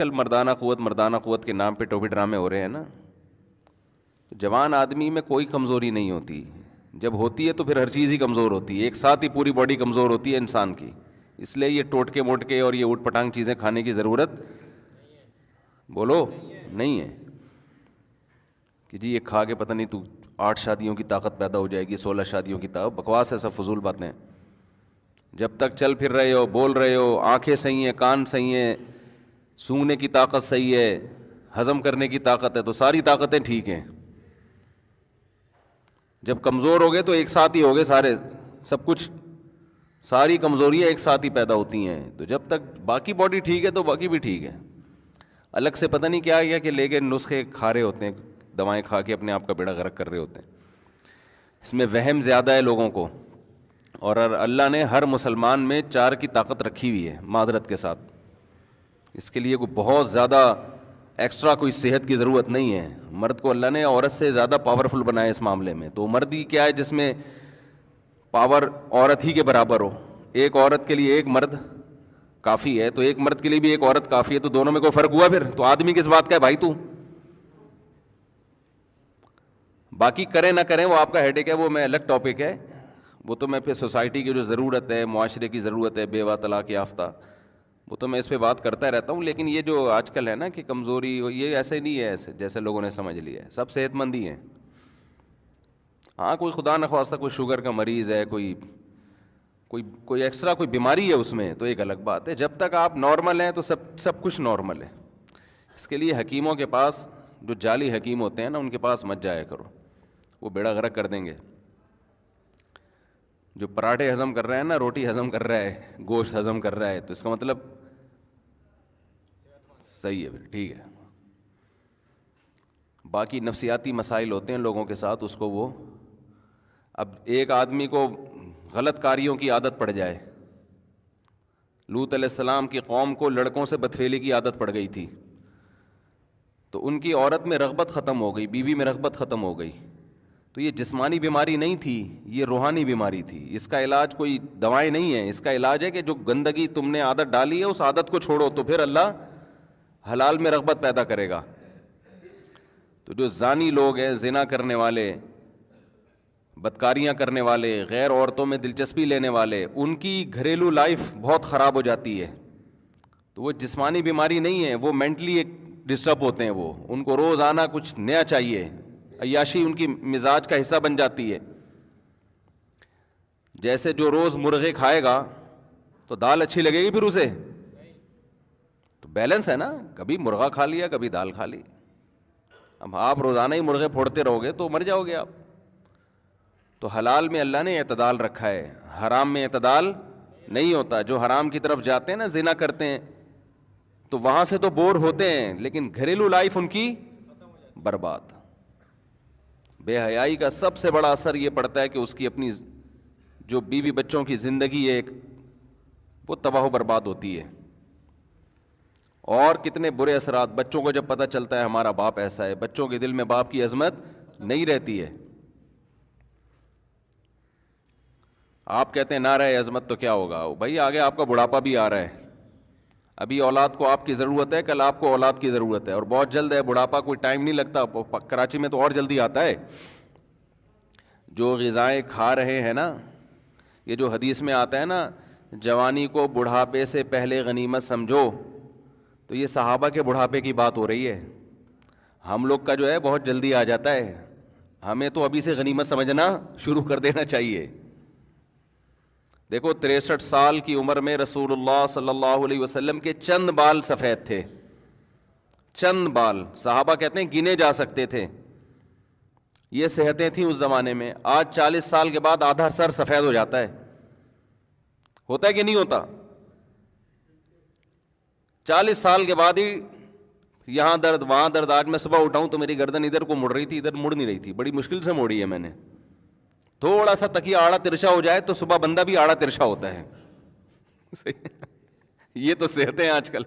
کل مردانہ قوت کے نام پہ ٹوپی ڈرامے ہو رہے ہیں نا. تو جوان آدمی میں کوئی کمزوری نہیں ہوتی، جب ہوتی ہے تو پھر ہر چیز ہی کمزور ہوتی ہے، ایک ساتھ ہی پوری باڈی کمزور ہوتی ہے انسان کی. اس لیے یہ ٹوٹکے موٹکے اور یہ اوٹ پٹانگ چیزیں کھانے کی ضرورت بولو نہیں ہے کہ جی یہ کھا کے پتہ نہیں تو 8 شادیوں کی طاقت پیدا ہو جائے گی، 16 شادیوں کی طاقت. بکواس ہے، سب فضول باتیں. جب تک چل پھر رہے ہو، بول رہے ہو، آنکھیں صحیح ہیں، کان صحیح ہیں، سونگنے کی طاقت صحیح ہے، ہضم کرنے کی طاقت ہے، تو ساری طاقتیں ٹھیک ہیں. جب کمزور ہو گئے تو ایک ساتھ ہی ہو گئے سارے، سب کچھ ساری کمزوریاں ایک ساتھ ہی پیدا ہوتی ہیں. تو جب تک باقی باڈی ٹھیک ہے تو باقی بھی ٹھیک ہے. الگ سے پتہ نہیں کیا کہ لے کے نسخے کھا رہے ہوتے ہیں، دوائیں کھا کے اپنے آپ کا بیڑا غرق کر رہے ہوتے ہیں. اس میں وہم زیادہ ہے لوگوں کو. اور اللہ نے ہر مسلمان میں 4 کی طاقت رکھی ہوئی ہے معذرت کے ساتھ. اس کے لیے کوئی بہت زیادہ ایکسٹرا کوئی صحت کی ضرورت نہیں ہے. مرد کو اللہ نے عورت سے زیادہ پاورفل بنایا اس معاملے میں. تو مرد ہی کیا ہے جس میں پاور عورت ہی کے برابر ہو. ایک عورت کے لیے ایک مرد کافی ہے، تو ایک مرد کے لیے بھی ایک عورت کافی ہے. تو دونوں میں کوئی فرق ہوا پھر؟ تو آدمی کس بات کا ہے بھائی تو؟ باقی کریں نہ کریں وہ آپ کا ہیڈیک ہے، وہ میں الگ ٹاپک ہے. وہ تو میں پھر سوسائٹی کی جو ضرورت ہے، معاشرے کی ضرورت ہے، بیوہ طلاق یافتہ، وہ تو میں اس پہ بات کرتا رہتا ہوں. لیکن یہ جو آج کل ہے نا کہ کمزوری، یہ ایسے نہیں ہے ایسے جیسے لوگوں نے سمجھ لیا ہے. سب صحت مند ہی ہیں. ہاں کوئی خدا نخواستہ کوئی شوگر کا مریض ہے، کوئی ایکسٹرا کوئی بیماری ہے اس میں، تو ایک الگ بات ہے. جب تک آپ نارمل ہیں تو سب کچھ نارمل ہے. اس کے لیے حکیموں کے پاس، جو جعلی حکیم ہوتے ہیں نا، ان کے پاس مت جایا کرو، وہ بیڑا غرق کر دیں گے. جو پراٹھے ہضم کر رہے ہیں نا، روٹی ہضم کر رہا ہے، گوشت ہضم کر رہا ہے، تو اس کا مطلب صحیح ہے، پھر ٹھیک ہے. باقی نفسیاتی مسائل ہوتے ہیں لوگوں کے ساتھ، اس کو وہ اب ایک آدمی کو غلط کاریوں کی عادت پڑ جائے. لوط علیہ السلام کی قوم کو لڑکوں سے بدفعلی کی عادت پڑ گئی تھی، تو ان کی عورت میں رغبت ختم ہو گئی، بیوی میں رغبت ختم ہو گئی. تو یہ جسمانی بیماری نہیں تھی، یہ روحانی بیماری تھی. اس کا علاج کوئی دوائیں نہیں ہے، اس کا علاج ہے کہ جو گندگی تم نے عادت ڈالی ہے اس عادت کو چھوڑو، تو پھر اللہ حلال میں رغبت پیدا کرے گا. تو جو زانی لوگ ہیں، زنا کرنے والے، بدکاریاں کرنے والے، غیر عورتوں میں دلچسپی لینے والے، ان کی گھریلو لائف بہت خراب ہو جاتی ہے. تو وہ جسمانی بیماری نہیں ہے، وہ مینٹلی ایک ڈسٹرب ہوتے ہیں. وہ ان کو روزانہ کچھ نیا چاہیے، عیاشی ان کی مزاج کا حصہ بن جاتی ہے. جیسے جو روز مرغے کھائے گا تو دال اچھی لگے گی پھر اسے؟ تو بیلنس ہے نا، کبھی مرغا کھا لیا، کبھی دال کھا لی. اب آپ روزانہ ہی مرغے پھوڑتے رہو گے تو مر جاؤ گے آپ. تو حلال میں اللہ نے اعتدال رکھا ہے، حرام میں اعتدال نہیں ہوتا. جو حرام کی طرف جاتے ہیں نا، زنا کرتے ہیں، تو وہاں سے تو بور ہوتے ہیں، لیکن گھریلو لائف ان کی برباد. بے حیائی کا سب سے بڑا اثر یہ پڑتا ہے کہ اس کی اپنی جو بیوی بچوں کی زندگی ہے وہ تباہ و برباد ہوتی ہے. اور کتنے برے اثرات بچوں کو جب پتہ چلتا ہے ہمارا باپ ایسا ہے، بچوں کے دل میں باپ کی عظمت نہیں رہتی ہے. آپ کہتے ہیں نعرہ عظمت تو کیا ہوگا بھائی، آگے آپ کا بڑھاپا بھی آ رہا ہے. ابھی اولاد کو آپ کی ضرورت ہے، کل آپ کو اولاد کی ضرورت ہے، اور بہت جلد ہے. بڑھاپا کوئی ٹائم نہیں لگتا، کراچی میں تو اور جلدی آتا ہے. جو غذائیں کھا رہے ہیں نا، یہ جو حدیث میں آتا ہے نا، جوانی کو بڑھاپے سے پہلے غنیمت سمجھو، تو یہ صحابہ کے بڑھاپے کی بات ہو رہی ہے. ہم لوگ کا جو ہے بہت جلدی آ جاتا ہے. ہمیں تو ابھی سے غنیمت سمجھنا شروع کر دینا چاہیے. دیکھو 63 سال کی عمر میں رسول اللہ صلی اللہ علیہ وسلم کے چند بال سفید تھے، چند بال. صحابہ کہتے ہیں گنے جا سکتے تھے. یہ صحتیں تھیں اس زمانے میں. آج 40 سال کے بعد آدھا سر سفید ہو جاتا ہے. ہوتا ہے کہ نہیں ہوتا؟ 40 سال کے بعد ہی یہاں درد وہاں درد. آج میں صبح اٹھاؤں تو میری گردن ادھر کو مڑ رہی تھی، ادھر مڑ نہیں رہی تھی، بڑی مشکل سے موڑی ہے میں نے. تھوڑا سا تکیہ آڑا ترچھا ہو جائے تو صبح بندہ بھی آڑا ترچھا ہوتا ہے. یہ تو صحتیں آج کل.